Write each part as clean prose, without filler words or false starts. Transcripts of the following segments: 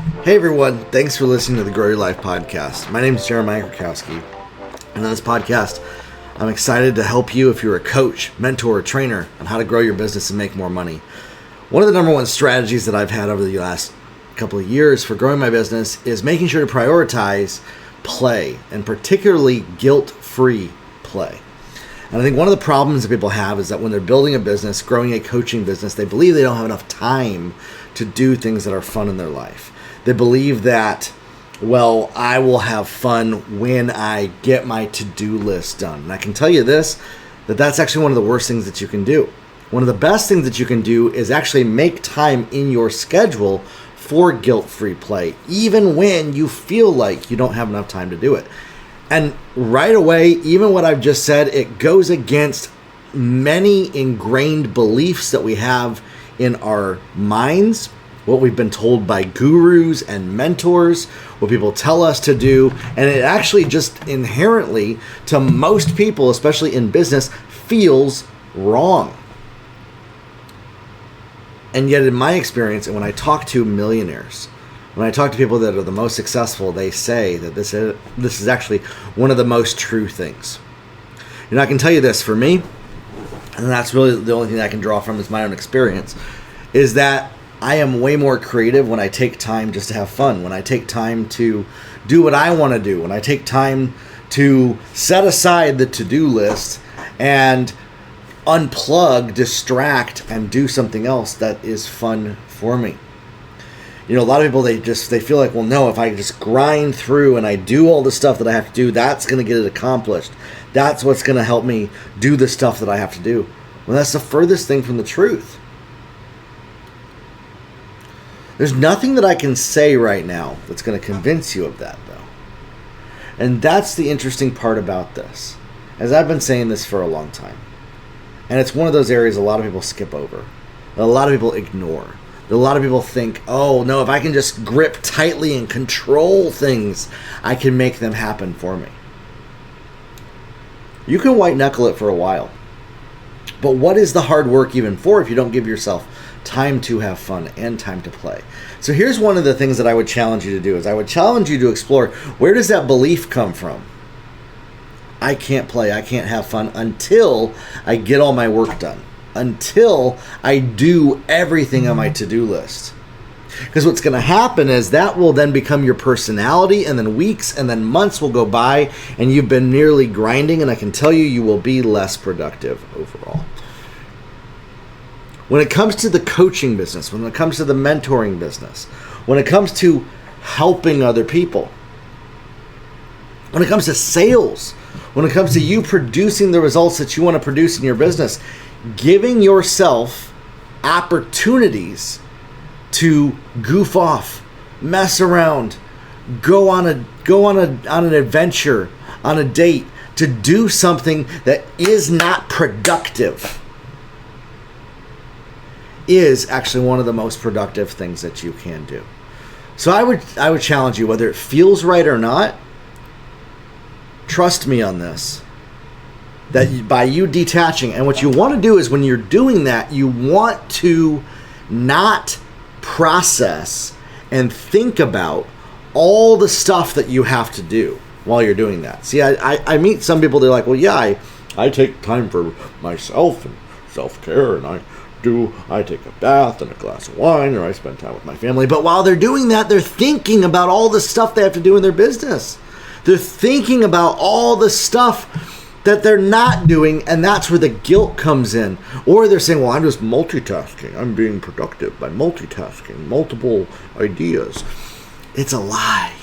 Hey everyone, thanks for listening to the Grow Your Life podcast. My name is Jeremiah Krakowski, and on this podcast, I'm excited to help you if you're a coach, mentor, or trainer on how to grow your business and make more money. One of the number one strategies that I've had over the last couple of years for growing my business is making sure to prioritize play, and particularly guilt-free play. And I think one of the problems that people have is that when they're building a business, growing a coaching business, they believe they don't have enough time to do things that are fun in their life. They believe that, well, I will have fun when I get my to-do list done. And I can tell you this, that's actually one of the worst things that you can do. One of the best things that you can do is actually make time in your schedule for guilt-free play, even when you feel like you don't have enough time to do it. And right away, even what I've just said, it goes against many ingrained beliefs that we have in our minds, what we've been told by gurus and mentors, what people tell us to do, and it actually just inherently, to most people, especially in business, feels wrong. And yet in my experience, and when I talk to millionaires, when I talk to people that are the most successful, they say that this is actually one of the most true things. And I can tell you this, for me, and that's really the only thing I can draw from is my own experience, is that I am way more creative when I take time just to have fun, when I take time to do what I want to do, when I take time to set aside the to-do list and unplug, distract, and do something else that is fun for me. You know, a lot of people, they feel like, well, no, if I just grind through and I do all the stuff that I have to do, that's going to get it accomplished. That's what's going to help me do the stuff that I have to do. Well, that's the furthest thing from the truth. There's nothing that I can say right now that's going to convince you of that, though. And that's the interesting part about this, as I've been saying this for a long time. And it's one of those areas a lot of people skip over, that a lot of people ignore. A lot of people think, oh, no, if I can just grip tightly and control things, I can make them happen for me. You can white knuckle it for a while. But what is the hard work even for if you don't give yourself time to have fun and time to play? So here's one of the things that I would challenge you to do, is I would challenge you to explore, where does that belief come from? I can't play, I can't have fun until I get all my work done, until I do everything on my to-do list. Because what's going to happen is that will then become your personality, and then weeks and then months will go by and you've been nearly grinding, and I can tell you, you will be less productive overall. When it comes to the coaching business, when it comes to the mentoring business, when it comes to helping other people, when it comes to sales, when it comes to you producing the results that you want to produce in your business, giving yourself opportunities to goof off, mess around, go on an adventure, on a date, to do something that is not productive, is actually one of the most productive things that you can do. So I would challenge you, whether it feels right or not, trust me on this, that by you detaching, and what you want to do is when you're doing that, you want to not process and think about all the stuff that you have to do while you're doing that. See, I meet some people, they're like, well, yeah, I take time for myself and self-care, and I take a bath and a glass of wine, or I spend time with my family. But while they're doing that, they're thinking about all the stuff they have to do in their business. They're thinking about all the stuff that they're not doing, and that's where the guilt comes in. Or they're saying, well, I'm just multitasking. I'm being productive by multitasking, multiple ideas. It's a lie.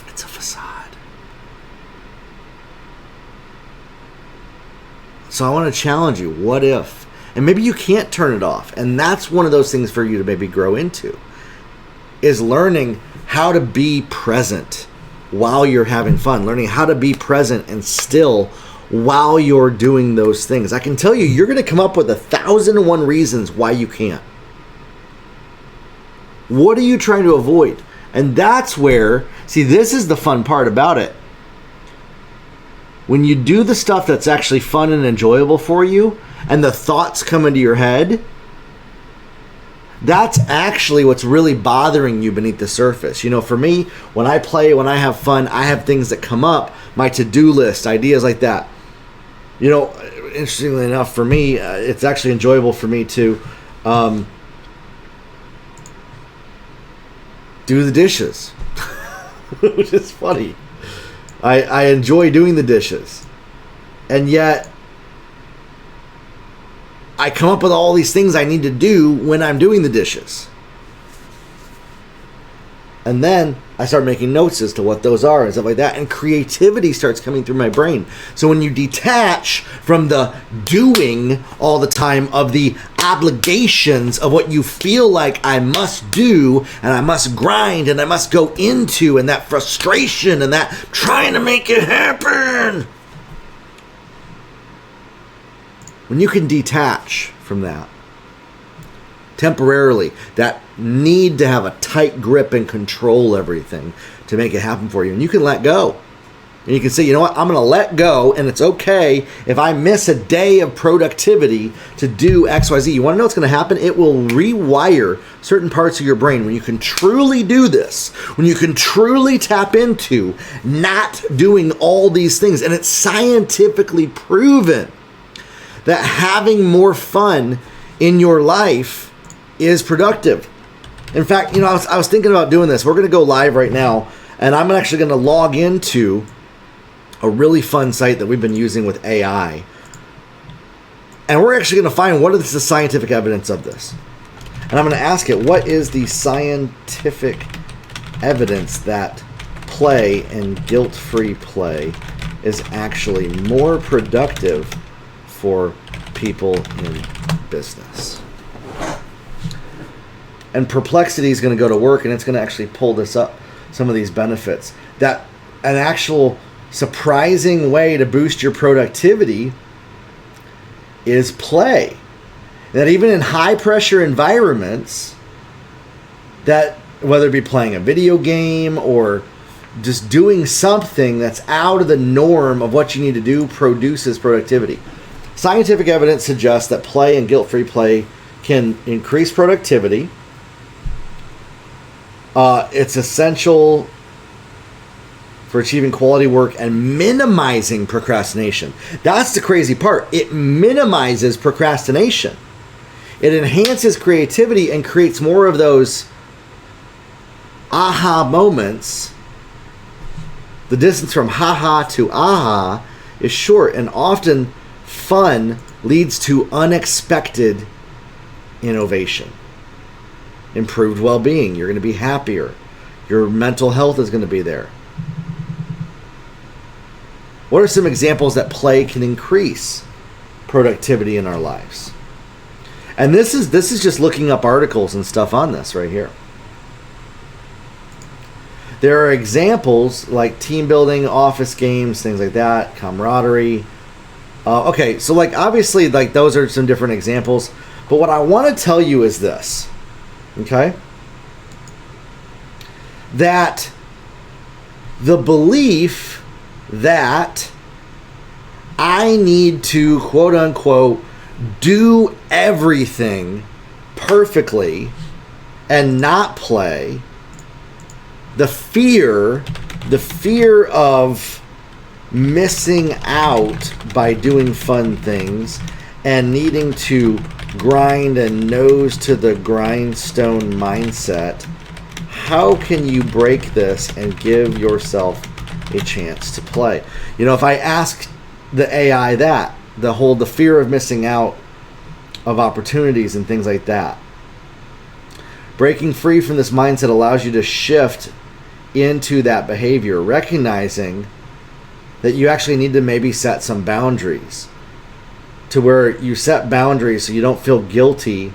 It's a facade. So I want to challenge you, what if? And maybe you can't turn it off. And that's one of those things for you to maybe grow into, is learning how to be present while you're having fun, learning how to be present and still while you're doing those things. I can tell you, you're going to come up with 1,001 reasons why you can't. What are you trying to avoid? And that's where, see, this is the fun part about it. When you do the stuff that's actually fun and enjoyable for you, and the thoughts come into your head, That's actually what's really bothering you beneath the surface. For me, when I play, when I have fun, I have things that come up, my to-do list, ideas like that. Interestingly enough, for me, it's actually enjoyable for me to do the dishes, which is funny. I enjoy doing the dishes, and yet I come up with all these things I need to do when I'm doing the dishes. And then I start making notes as to what those are and stuff like that. And creativity starts coming through my brain. So when you detach from the doing all the time of the obligations of what you feel like I must do and I must grind and I must go into, and that frustration and that trying to make it happen. When you can detach from that temporarily, that need to have a tight grip and control everything to make it happen for you, and you can let go. And you can say, you know what, I'm going to let go, and it's okay if I miss a day of productivity to do XYZ. You want to know what's going to happen? It will rewire certain parts of your brain when you can truly do this, when you can truly tap into not doing all these things. And it's scientifically proven that having more fun in your life is productive. In fact, I was thinking about doing this. We're going to go live right now, and I'm actually going to log into a really fun site that we've been using with AI. And we're actually going to find what is the scientific evidence of this. And I'm going to ask it, what is the scientific evidence that play and guilt-free play is actually more productive for people in business? And Perplexity is going to go to work, and it's going to actually pull this up, some of these benefits. That an actual surprising way to boost your productivity is play. That even in high pressure environments, that whether it be playing a video game or just doing something that's out of the norm of what you need to do produces productivity. Scientific evidence suggests that play and guilt-free play can increase productivity. It's essential for achieving quality work and minimizing procrastination. That's the crazy part. It minimizes procrastination. It enhances creativity and creates more of those aha moments. The distance from ha-ha to aha is short, and often fun leads to unexpected innovation. Improved well-being. You're going to be happier. Your mental health is going to be there. What are some examples that play can increase productivity in our lives? And this is just looking up articles and stuff on this right here. There are examples like team building, office games, things like that, camaraderie. Okay, so obviously those are some different examples. But what I want to tell you is this, okay? That the belief that I need to, quote unquote, do everything perfectly and not play, the fear of missing out by doing fun things and needing to grind and nose to the grindstone mindset, how can you break this and give yourself a chance to play? If I ask the AI that, the fear of missing out of opportunities and things like that, breaking free from this mindset allows you to shift into that behavior, recognizing that you actually need to maybe set some boundaries, to where you set boundaries so you don't feel guilty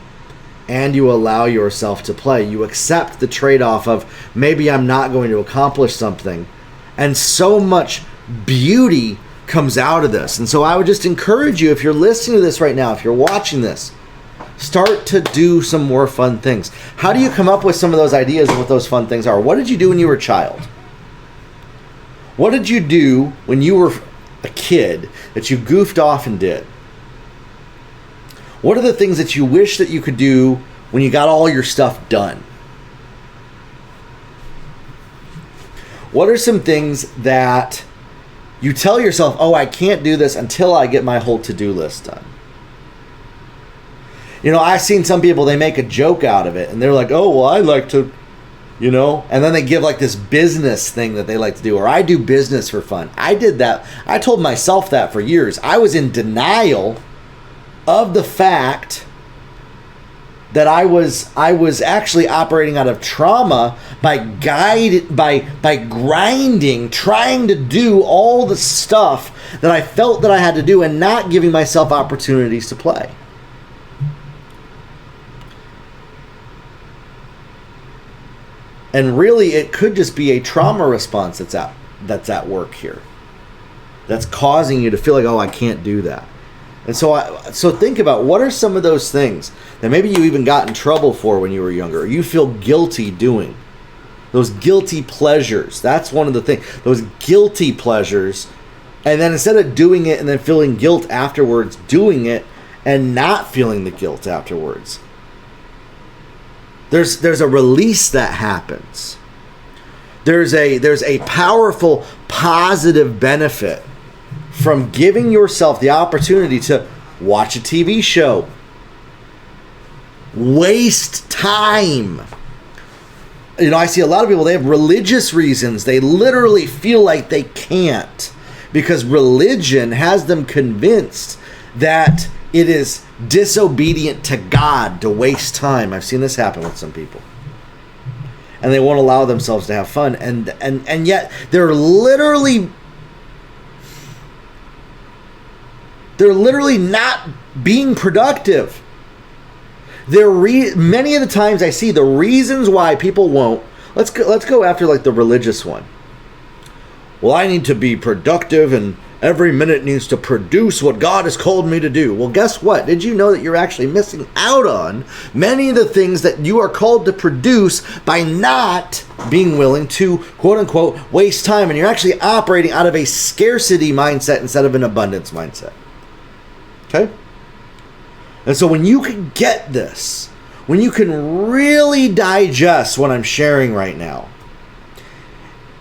and you allow yourself to play. You accept the trade-off of maybe I'm not going to accomplish something, and so much beauty comes out of this. And so I would just encourage you, if you're listening to this right now, if you're watching this, start to do some more fun things. How do you come up with some of those ideas of what those fun things are? What did you do when you were a child? What did you do when you were a kid that you goofed off and did? What are the things that you wish that you could do when you got all your stuff done? What are some things that you tell yourself, oh, I can't do this until I get my whole to-do list done? You know, I've seen some people, they make a joke out of it, and they're like, oh, well, I like to, you know, and then they give like this business thing that they like to do, or I do business for fun. I did that. I told myself that for years. I was in denial of the fact that I was actually operating out of trauma by grinding, trying to do all the stuff that I felt that I had to do and not giving myself opportunities to play. And really, it could just be a trauma response that's at work here. That's causing you to feel like, oh, I can't do that. And so think about, what are some of those things that maybe you even got in trouble for when you were younger, or you feel guilty doing? Those guilty pleasures. That's one of the things. Those guilty pleasures. And then instead of doing it and then feeling guilt afterwards, doing it and not feeling the guilt afterwards. There's a release that happens. There's a powerful positive benefit from giving yourself the opportunity to watch a TV show, waste time. You know, I see a lot of people, they have religious reasons. They literally feel like they can't because religion has them convinced that it is disobedient to God to waste time. I've seen this happen with some people. And they won't allow themselves to have fun. And yet they're literally not being productive. Many of the times I see the reasons why people won't. Let's go after like the religious one. Well, I need to be productive and every minute needs to produce what God has called me to do. Well, guess what? Did you know that you're actually missing out on many of the things that you are called to produce by not being willing to, quote unquote, waste time? And you're actually operating out of a scarcity mindset instead of an abundance mindset. Okay? And so when you can get this, when you can really digest what I'm sharing right now,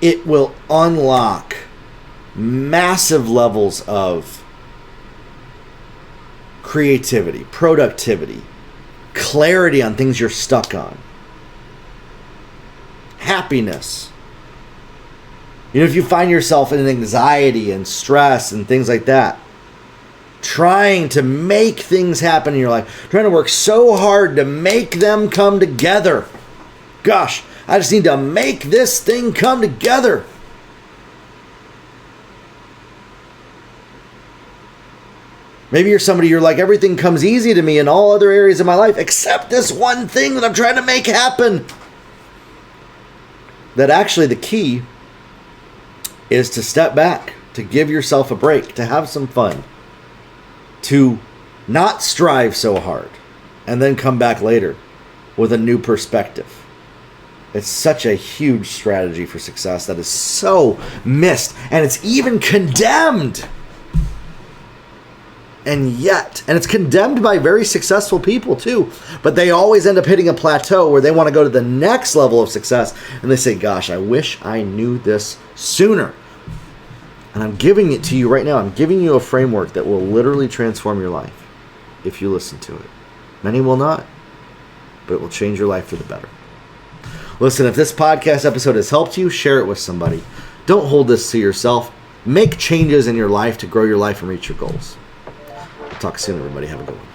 it will unlock massive levels of creativity, productivity, clarity on things you're stuck on, happiness. You know, if you find yourself in anxiety and stress and things like that, trying to make things happen in your life, trying to work so hard to make them come together. Gosh, I just need to make this thing come together. Maybe you're somebody, you're like, everything comes easy to me in all other areas of my life except this one thing that I'm trying to make happen. That actually the key is to step back, to give yourself a break, to have some fun, to not strive so hard, and then come back later with a new perspective. It's such a huge strategy for success that is so missed, and it's even condemned. And it's condemned by very successful people too, but they always end up hitting a plateau where they want to go to the next level of success, and they say, gosh, I wish I knew this sooner. And I'm giving it to you right now. I'm giving you a framework that will literally transform your life if you listen to it. Many will not, but it will change your life for the better. Listen, if this podcast episode has helped you, share it with somebody. Don't hold this to yourself. Make changes in your life to grow your life and reach your goals. Talk soon, everybody. Have a good one.